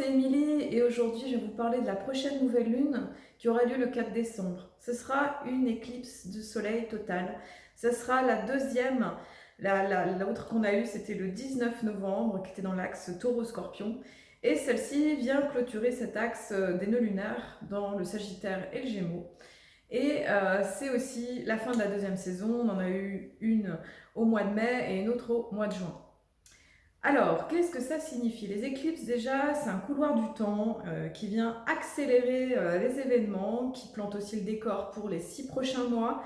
c'est Émilie et aujourd'hui je vais vous parler de la prochaine nouvelle lune qui aura lieu le 4 décembre. Ce sera une éclipse de soleil totale. Ce sera la deuxième. L'autre qu'on a eue c'était le 19 novembre qui était dans l'axe Taureau-Scorpion. Et celle-ci vient clôturer cet axe des nœuds lunaires dans le Sagittaire et le Gémeaux. Et c'est aussi la fin de la deuxième saison. On en a eu une au mois de mai et une autre au mois de juin. Alors, qu'est-ce que ça signifie? Les éclipses, déjà, c'est un couloir du temps qui vient accélérer les événements, qui plante aussi le décor pour les 6 prochains mois,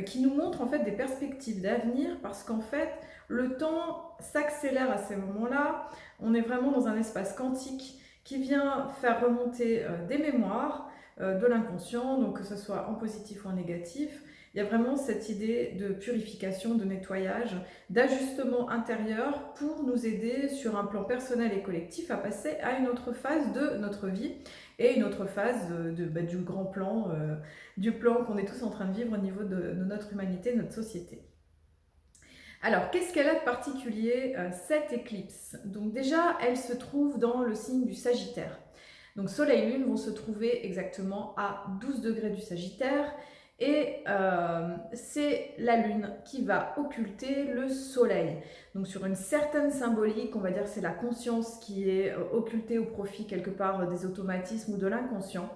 qui nous montre en fait des perspectives d'avenir, parce qu'en fait, le temps s'accélère à ces moments-là. On est vraiment dans un espace quantique qui vient faire remonter des mémoires, de l'inconscient, donc que ce soit en positif ou en négatif. Il y a vraiment cette idée de purification, de nettoyage, d'ajustement intérieur pour nous aider sur un plan personnel et collectif à passer à une autre phase de notre vie et une autre phase du grand plan, du plan qu'on est tous en train de vivre au niveau de notre humanité, de notre société. Alors, qu'est-ce qu'elle a de particulier, cette éclipse? Donc déjà, elle se trouve dans le signe du Sagittaire. Donc Soleil et Lune vont se trouver exactement à 12 degrés du Sagittaire. Et c'est la Lune qui va occulter le Soleil. Donc sur une certaine symbolique, on va dire que c'est la conscience qui est occultée au profit quelque part des automatismes ou de l'inconscient.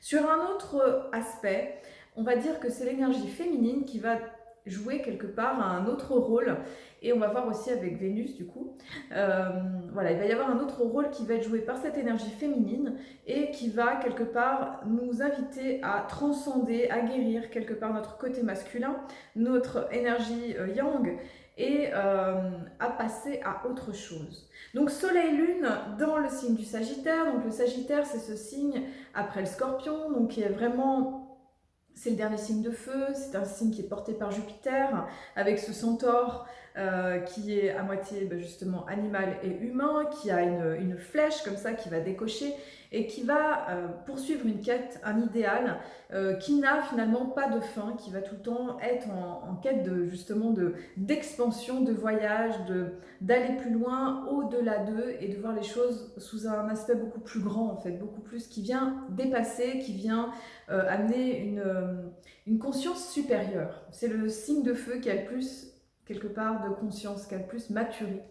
Sur un autre aspect, on va dire que c'est l'énergie féminine qui va jouer quelque part un autre rôle, et on va voir aussi avec Vénus du coup, voilà, il va y avoir un autre rôle qui va être joué par cette énergie féminine et qui va quelque part nous inviter à transcender, à guérir quelque part notre côté masculin, notre énergie yang, et à passer à autre chose. Donc Soleil-Lune dans le signe du Sagittaire. Donc le Sagittaire, c'est ce signe après le Scorpion, donc qui est vraiment... C'est le dernier signe de feu, c'est un signe qui est porté par Jupiter, avec ce centaure qui est à moitié justement animal et humain, qui a une flèche comme ça qui va décocher et qui va poursuivre une quête, un idéal qui n'a finalement pas de fin, qui va tout le temps être en quête d'expansion, de voyage, d'aller plus loin, au-delà d'eux, et de voir les choses sous un aspect beaucoup plus grand en fait, beaucoup plus qui vient dépasser, qui vient amener une conscience supérieure. C'est le signe de feu qui a le plus, quelque part, de conscience, qui a le plus maturé.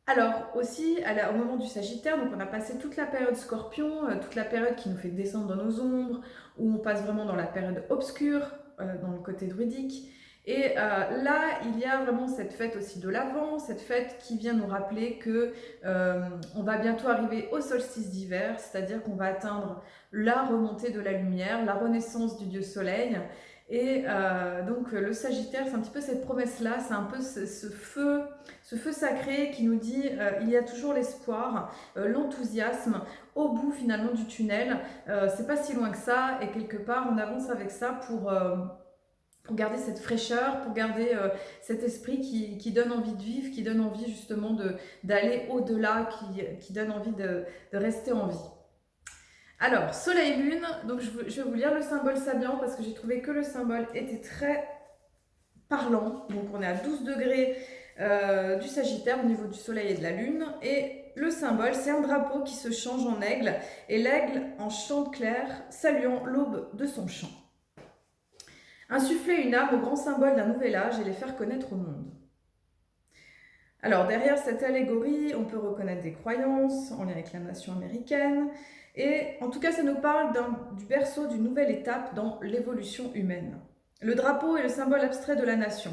Alors aussi, au moment du Sagittaire, donc on a passé toute la période Scorpion, toute la période qui nous fait descendre dans nos ombres, où on passe vraiment dans la période obscure, dans le côté druidique. Et là, il y a vraiment cette fête aussi de l'Avent, cette fête qui vient nous rappeler que on va bientôt arriver au solstice d'hiver, c'est-à-dire qu'on va atteindre la remontée de la lumière, la renaissance du dieu soleil. Et donc le Sagittaire, c'est un petit peu cette promesse-là, c'est un peu ce feu sacré qui nous dit il y a toujours l'espoir, l'enthousiasme au bout finalement du tunnel. C'est pas si loin que ça, et quelque part on avance avec ça pour garder cette fraîcheur, pour garder cet esprit qui donne envie de vivre, qui donne envie justement d'aller au-delà, qui donne envie de rester en vie. Alors, Soleil-Lune, donc je vais vous lire le symbole Sabian parce que j'ai trouvé que le symbole était très parlant. Donc on est à 12 degrés du Sagittaire au niveau du Soleil et de la Lune. Et le symbole, c'est un drapeau qui se change en aigle, et l'aigle en chante clair, saluant l'aube de son chant. Insuffler une âme au grand symbole d'un nouvel âge et les faire connaître au monde. Alors derrière cette allégorie, on peut reconnaître des croyances en lien avec la nation américaine, et en tout cas ça nous parle du berceau d'une nouvelle étape dans l'évolution humaine. Le drapeau est le symbole abstrait de la nation.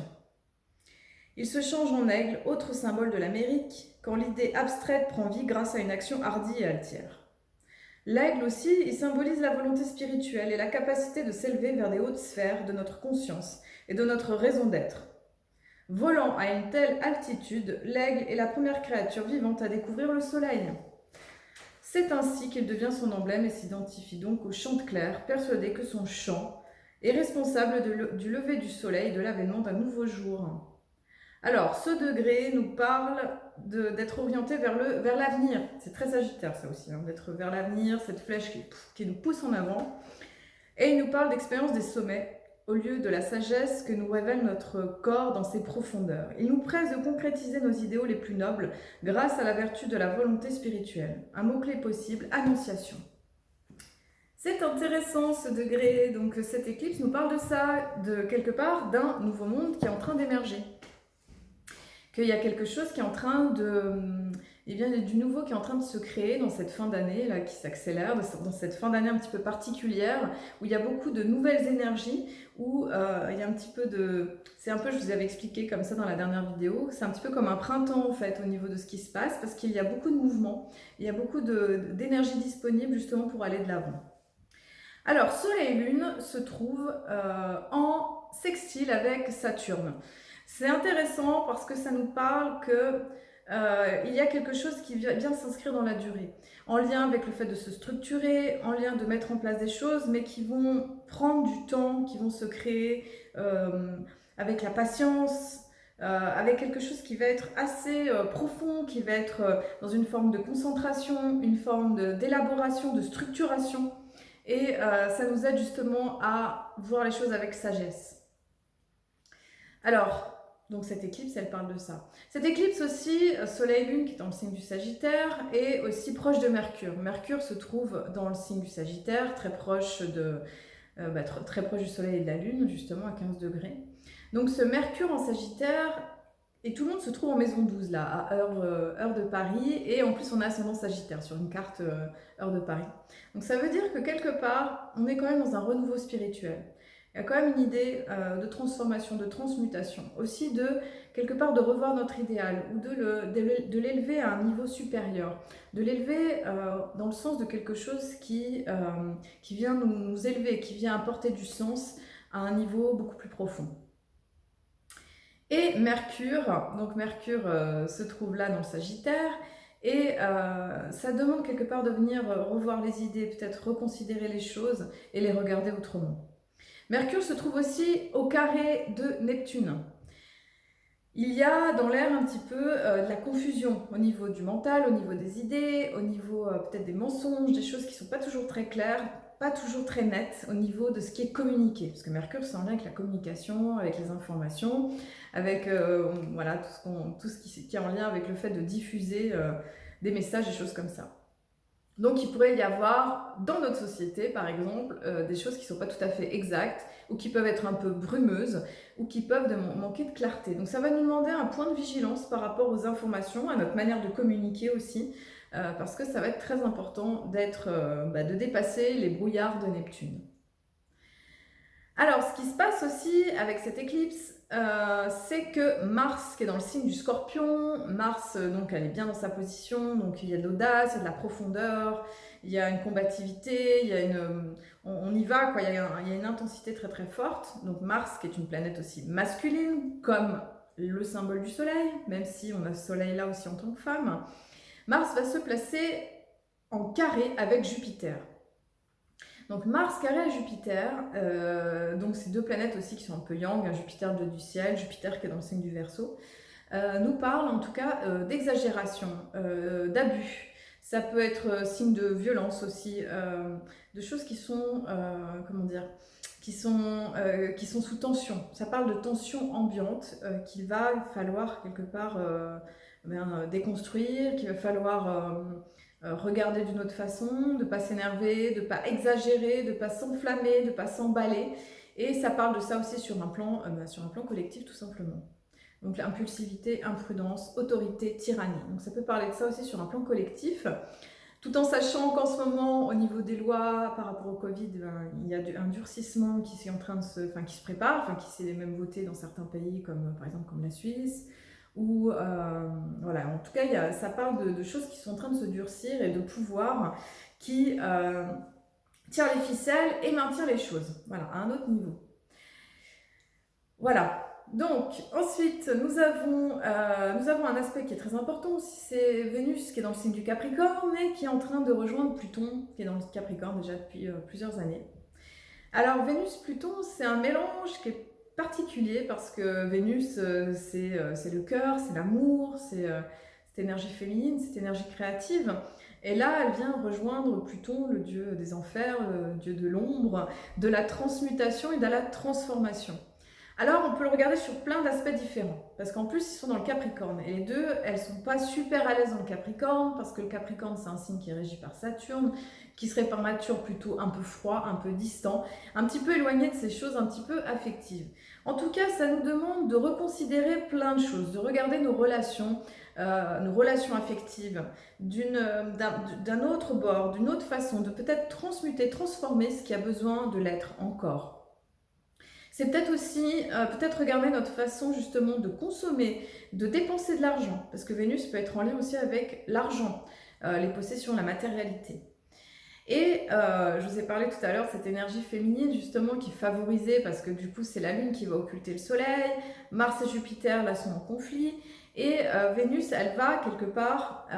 Il se change en aigle, autre symbole de l'Amérique, quand l'idée abstraite prend vie grâce à une action hardie et altière. L'aigle aussi, il symbolise la volonté spirituelle et la capacité de s'élever vers des hautes sphères de notre conscience et de notre raison d'être. Volant à une telle altitude, l'aigle est la première créature vivante à découvrir le soleil. C'est ainsi qu'il devient son emblème et s'identifie donc au chant clair, persuadé que son chant est responsable du lever du soleil et de l'avènement d'un nouveau jour. Alors, ce degré nous parle d'être orienté vers l'avenir. C'est très sagittaire ça aussi, d'être vers l'avenir, cette flèche qui nous pousse en avant. Et il nous parle d'expérience des sommets au lieu de la sagesse que nous révèle notre corps dans ses profondeurs. Il nous presse de concrétiser nos idéaux les plus nobles grâce à la vertu de la volonté spirituelle. Un mot-clé possible, annonciation. C'est intéressant ce degré, donc cette éclipse nous parle de ça, de quelque part d'un nouveau monde qui est en train d'émerger. Qu'il y a quelque chose qui est en train de... Eh bien, il y a du nouveau qui est en train de se créer dans cette fin d'année, là, qui s'accélère, dans cette fin d'année un petit peu particulière, où il y a beaucoup de nouvelles énergies, où il y a un petit peu de... C'est un peu, je vous avais expliqué comme ça dans la dernière vidéo, c'est un petit peu comme un printemps, en fait, au niveau de ce qui se passe, parce qu'il y a beaucoup de mouvements, il y a beaucoup d'énergie disponible, justement, pour aller de l'avant. Alors, Soleil et Lune se trouvent en sextile avec Saturne. C'est intéressant parce que ça nous parle que il y a quelque chose qui vient s'inscrire dans la durée, en lien avec le fait de se structurer, en lien de mettre en place des choses, mais qui vont prendre du temps, qui vont se créer avec la patience, avec quelque chose qui va être assez profond, qui va être dans une forme de concentration, une forme d'élaboration, de structuration. Et ça nous aide justement à voir les choses avec sagesse. Alors, donc cette éclipse, elle parle de ça. Cette éclipse aussi, Soleil-Lune, qui est dans le signe du Sagittaire, est aussi proche de Mercure. Mercure se trouve dans le signe du Sagittaire, très proche, très proche du Soleil et de la Lune, justement à 15 degrés. Donc ce Mercure en Sagittaire, et tout le monde se trouve en maison 12, là, à heure de Paris, et en plus on a ascendant Sagittaire sur une carte heure de Paris. Donc ça veut dire que quelque part, on est quand même dans un renouveau spirituel. Il y a quand même une idée de transformation, de transmutation, aussi de, quelque part, de revoir notre idéal, ou de l'élever à un niveau supérieur, de l'élever dans le sens de quelque chose qui vient nous élever, qui vient apporter du sens à un niveau beaucoup plus profond. Et Mercure, donc Mercure se trouve là dans le Sagittaire, et ça demande quelque part de venir revoir les idées, peut-être reconsidérer les choses et les regarder autrement. Mercure se trouve aussi au carré de Neptune. Il y a dans l'air un petit peu de la confusion au niveau du mental, au niveau des idées, au niveau peut-être des mensonges, des choses qui ne sont pas toujours très claires, pas toujours très nettes au niveau de ce qui est communiqué. Parce que Mercure, c'est en lien avec la communication, avec les informations, avec voilà, tout ce qui est en lien avec le fait de diffuser des messages, des choses comme ça. Donc il pourrait y avoir dans notre société par exemple des choses qui ne sont pas tout à fait exactes ou qui peuvent être un peu brumeuses ou qui peuvent manquer de clarté. Donc ça va nous demander un point de vigilance par rapport aux informations, à notre manière de communiquer aussi, parce que ça va être très important de dépasser les brouillards de Neptune. Alors, ce qui se passe aussi avec cette éclipse, c'est que Mars, qui est dans le signe du Scorpion, Mars, donc, elle est bien dans sa position, donc il y a de l'audace, il y a de la profondeur, il y a une combativité, il y a on y va, quoi, il y a une intensité très très forte. Donc Mars, qui est une planète aussi masculine, comme le symbole du Soleil, même si on a ce Soleil là aussi en tant que femme, Mars va se placer en carré avec Jupiter. Donc Mars carré à Jupiter, donc ces deux planètes aussi qui sont un peu yang, Jupiter bleu du ciel, Jupiter qui est dans le signe du Verseau, nous parlent en tout cas d'exagération, d'abus. Ça peut être signe de violence aussi, de choses qui sont, comment dire, qui sont sous tension. Ça parle de tension ambiante qu'il va falloir quelque part déconstruire, qu'il va falloir regarder d'une autre façon, de ne pas s'énerver, de ne pas exagérer, de ne pas s'enflammer, de ne pas s'emballer. Et ça parle de ça aussi sur un plan collectif tout simplement. Donc impulsivité, imprudence, autorité, tyrannie. Donc ça peut parler de ça aussi sur un plan collectif, tout en sachant qu'en ce moment, au niveau des lois par rapport au Covid, il y a un durcissement qui est en train de qui se prépare, qui s'est même voté dans certains pays, comme par exemple comme la Suisse. Ou voilà, en tout cas, ça parle de choses qui sont en train de se durcir et de pouvoir qui tire les ficelles et maintient les choses, voilà, à un autre niveau. Voilà. Donc, ensuite, nous avons un aspect qui est très important, c'est Vénus qui est dans le signe du Capricorne et qui est en train de rejoindre Pluton, qui est dans le Capricorne déjà depuis plusieurs années. Alors, Vénus-Pluton, c'est un mélange qui est particulier parce que Vénus, c'est le cœur, c'est l'amour, c'est cette énergie féminine, cette énergie créative. Et là, elle vient rejoindre Pluton, le dieu des enfers, le dieu de l'ombre, de la transmutation et de la transformation. Alors, on peut le regarder sur plein d'aspects différents, parce qu'en plus, ils sont dans le Capricorne. Et les deux, elles sont pas super à l'aise dans le Capricorne, parce que le Capricorne, c'est un signe qui est régi par Saturne, qui serait par nature plutôt un peu froid, un peu distant, un petit peu éloigné de ces choses un petit peu affectives. En tout cas, ça nous demande de reconsidérer plein de choses, de regarder nos relations affectives d'un autre bord, d'une autre façon, de peut-être transmuter, transformer ce qui a besoin de l'être encore. C'est peut-être aussi peut-être regarder notre façon justement de consommer, de dépenser de l'argent, parce que Vénus peut être en lien aussi avec l'argent, les possessions, la matérialité. Et je vous ai parlé tout à l'heure de cette énergie féminine justement qui favorisait, parce que du coup c'est la Lune qui va occulter le Soleil, Mars et Jupiter là sont en conflit, et Vénus elle va quelque part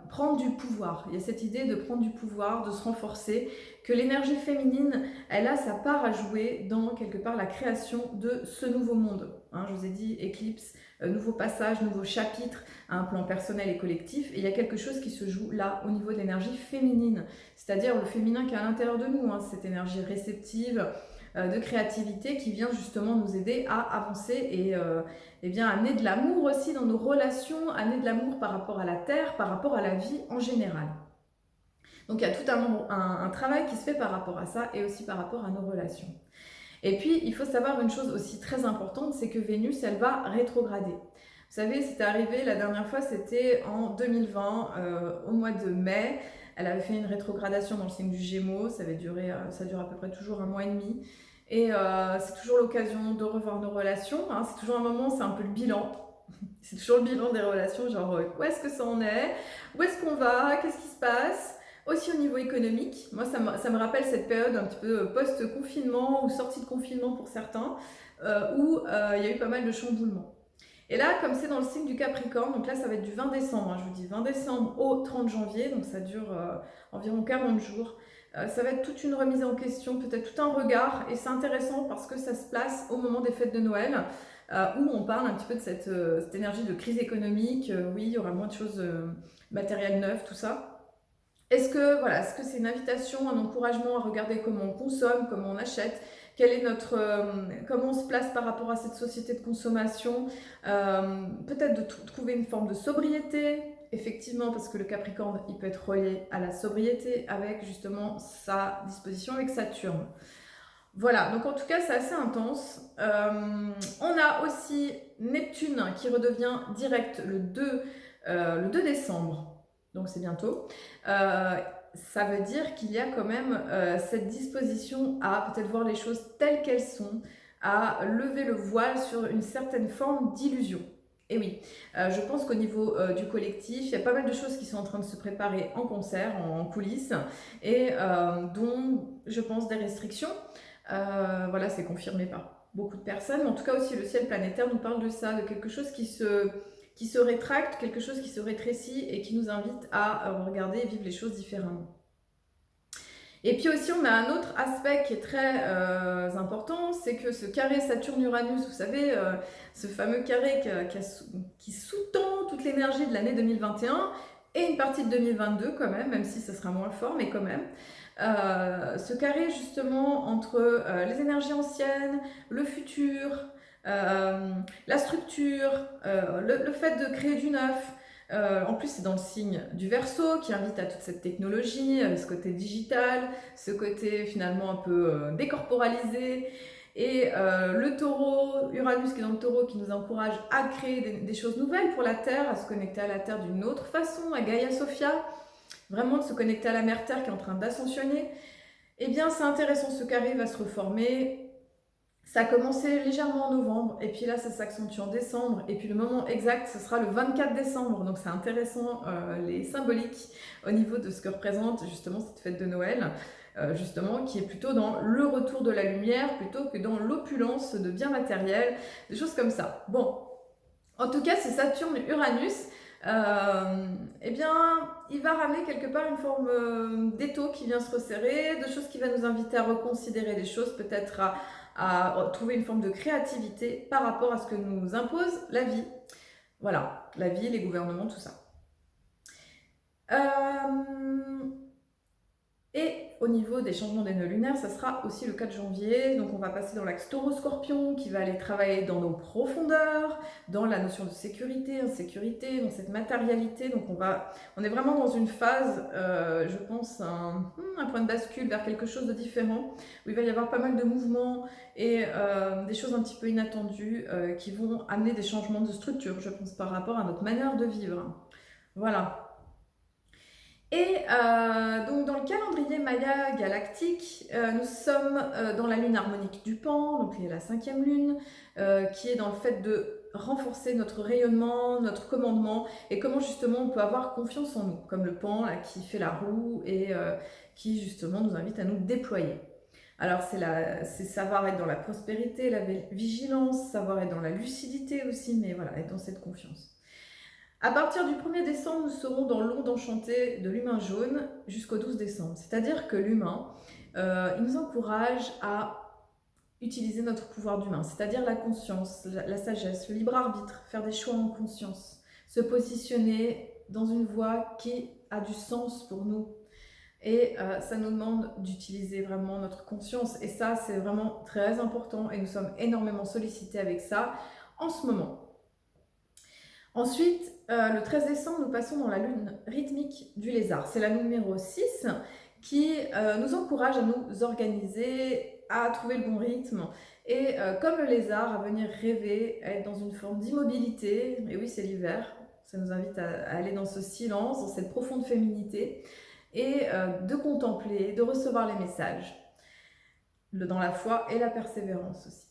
prendre du pouvoir. Il y a cette idée de prendre du pouvoir, de se renforcer, que l'énergie féminine elle a sa part à jouer dans quelque part la création de ce nouveau monde. Hein, je vous ai dit éclipse, nouveau passage, nouveau chapitre à un plan personnel et collectif, et il y a quelque chose qui se joue là au niveau de l'énergie féminine. C'est-à-dire le féminin qui est à l'intérieur de nous, hein, cette énergie réceptive, de créativité qui vient justement nous aider à avancer et bien amener de l'amour aussi dans nos relations, amener de l'amour par rapport à la terre, par rapport à la vie en général. Donc il y a tout un travail qui se fait par rapport à ça et aussi par rapport à nos relations. Et puis il faut savoir une chose aussi très importante, c'est que Vénus elle va rétrograder. Vous savez, c'était arrivé la dernière fois, c'était en 2020, au mois de mai. Elle avait fait une rétrogradation dans le signe du Gémeaux, ça dure à peu près toujours un mois et demi. Et c'est toujours l'occasion de revoir nos relations. Hein. C'est toujours un moment, c'est un peu le bilan. C'est toujours le bilan des relations, genre où est-ce que ça en est, où est-ce qu'on va, qu'est-ce qui se passe. Aussi au niveau économique, moi ça me rappelle cette période un petit peu post-confinement ou sortie de confinement pour certains, où il y a eu pas mal de chamboulements. Et là, comme c'est dans le signe du Capricorne, donc là ça va être du 20 décembre, hein, je vous dis 20 décembre au 30 janvier, donc ça dure environ 40 jours. Ça va être toute une remise en question, peut-être tout un regard, et c'est intéressant parce que ça se place au moment des fêtes de Noël, où on parle un petit peu de cette énergie de crise économique. Oui, il y aura moins de choses matérielles neuves, tout ça. Est-ce que c'est une invitation, un encouragement à regarder comment on consomme, comment on achète, comment on se place par rapport à cette société de consommation, peut-être de trouver une forme de sobriété, effectivement, parce que le Capricorne, il peut être relié à la sobriété avec justement sa disposition avec Saturne. Voilà, donc en tout cas, c'est assez intense. On a aussi Neptune qui redevient direct le 2 décembre. Donc c'est bientôt. Ça veut dire qu'il y a quand même cette disposition à peut-être voir les choses telles qu'elles sont, à lever le voile sur une certaine forme d'illusion. Et oui, je pense qu'au niveau du collectif, il y a pas mal de choses qui sont en train de se préparer en concert, en coulisses, et dont je pense des restrictions. Voilà, c'est confirmé par beaucoup de personnes, mais en tout cas aussi le ciel planétaire nous parle de ça, de quelque chose qui se rétracte, quelque chose qui se rétrécit et qui nous invite à regarder et vivre les choses différemment. Et puis aussi, on a un autre aspect qui est très important, c'est que ce carré Saturne-Uranus, vous savez, ce fameux carré qui sous-tend toute l'énergie de l'année 2021 et une partie de 2022 quand même si ça sera moins fort, mais quand même. Ce carré justement entre les énergies anciennes, le futur, la structure, le fait de créer du neuf. En plus, c'est dans le signe du Verseau qui invite à toute cette technologie, ce côté digital, ce côté finalement un peu décorporalisé. Et le taureau, Uranus qui est dans le taureau, qui nous encourage à créer des choses nouvelles pour la Terre, à se connecter à la Terre d'une autre façon, à Gaïa Sophia, vraiment de se connecter à la mère Terre qui est en train d'ascensionner. Eh bien, c'est intéressant, ce carré va se reformer. Ça a commencé légèrement en novembre, et puis là, ça s'accentue en décembre, et puis le moment exact, ce sera le 24 décembre. Donc c'est intéressant, les symboliques au niveau de ce que représente justement cette fête de Noël, justement, qui est plutôt dans le retour de la lumière, plutôt que dans l'opulence de biens matériels, des choses comme ça. Bon, en tout cas, c'est Saturne-Uranus. Eh bien, il va ramener quelque part une forme d'étau qui vient se resserrer, de choses qui va nous inviter à reconsidérer des choses, peut-être à trouver une forme de créativité par rapport à ce que nous impose la vie. Voilà, la vie, les gouvernements, tout ça. Et au niveau des changements des nœuds lunaires, ça sera aussi le 4 janvier. Donc on va passer dans l'axe Taureau-Scorpion qui va aller travailler dans nos profondeurs, dans la notion de sécurité, insécurité, dans cette matérialité. Donc on est vraiment dans une phase, je pense, un point de bascule vers quelque chose de différent, où il va y avoir pas mal de mouvements et des choses un petit peu inattendues qui vont amener des changements de structure, je pense, par rapport à notre manière de vivre. Voilà. Et donc dans le calendrier Maya galactique, nous sommes dans la lune harmonique du Pan, donc il y a la 5e lune, qui est dans le fait de renforcer notre rayonnement, notre commandement, et comment justement on peut avoir confiance en nous, comme le Pan là, qui fait la roue et qui justement nous invite à nous déployer. Alors c'est savoir être dans la prospérité, la vigilance, savoir être dans la lucidité aussi, mais voilà, être dans cette confiance. À partir du 1er décembre, nous serons dans l'onde enchantée de l'humain jaune jusqu'au 12 décembre. C'est-à-dire que l'humain, il nous encourage à utiliser notre pouvoir d'humain, c'est-à-dire la conscience, la sagesse, le libre arbitre, faire des choix en conscience, se positionner dans une voie qui a du sens pour nous. Et ça nous demande d'utiliser vraiment notre conscience. Et ça, c'est vraiment très important et nous sommes énormément sollicités avec ça en ce moment. Ensuite, le 13 décembre, nous passons dans la lune rythmique du lézard. C'est la numéro 6 qui nous encourage à nous organiser, à trouver le bon rythme. Et comme le lézard, à venir rêver, à être dans une forme d'immobilité. Et oui, c'est l'hiver. Ça nous invite à aller dans ce silence, dans cette profonde féminité. Et de contempler, de recevoir les messages. Dans la foi et la persévérance aussi.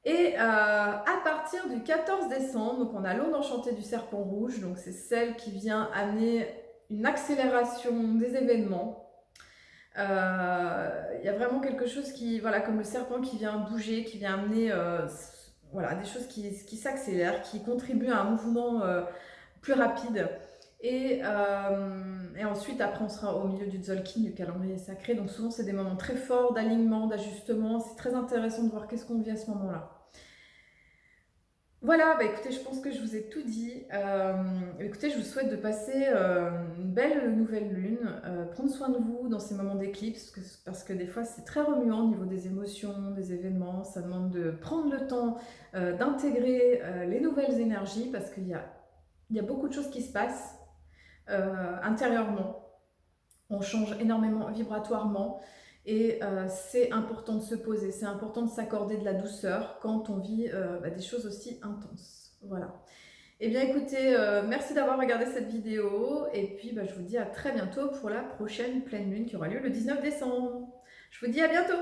Et à partir du 14 décembre, donc on a l'onde enchantée du serpent rouge, donc c'est celle qui vient amener une accélération des événements. Il y a vraiment quelque chose qui, voilà, comme le serpent qui vient bouger, qui vient amener voilà, des choses qui s'accélèrent, qui contribuent à un mouvement plus rapide. Et ensuite, après, on sera au milieu du Tzolk'in, du calendrier sacré. Donc souvent, c'est des moments très forts d'alignement, d'ajustement. C'est très intéressant de voir qu'est-ce qu'on vit à ce moment-là. Voilà, bah écoutez, je pense que je vous ai tout dit. Écoutez, je vous souhaite de passer une belle nouvelle lune. Prendre soin de vous dans ces moments d'éclipse, parce que des fois, c'est très remuant au niveau des émotions, des événements. Ça demande de prendre le temps d'intégrer les nouvelles énergies, parce qu'il y a beaucoup de choses qui se passent. Intérieurement, on change énormément vibratoirement et c'est important de se poser, c'est important de s'accorder de la douceur quand on vit des choses aussi intenses. Voilà. Eh bien écoutez, merci d'avoir regardé cette vidéo et puis je vous dis à très bientôt pour la prochaine pleine lune qui aura lieu le 19 décembre. Je vous dis à bientôt!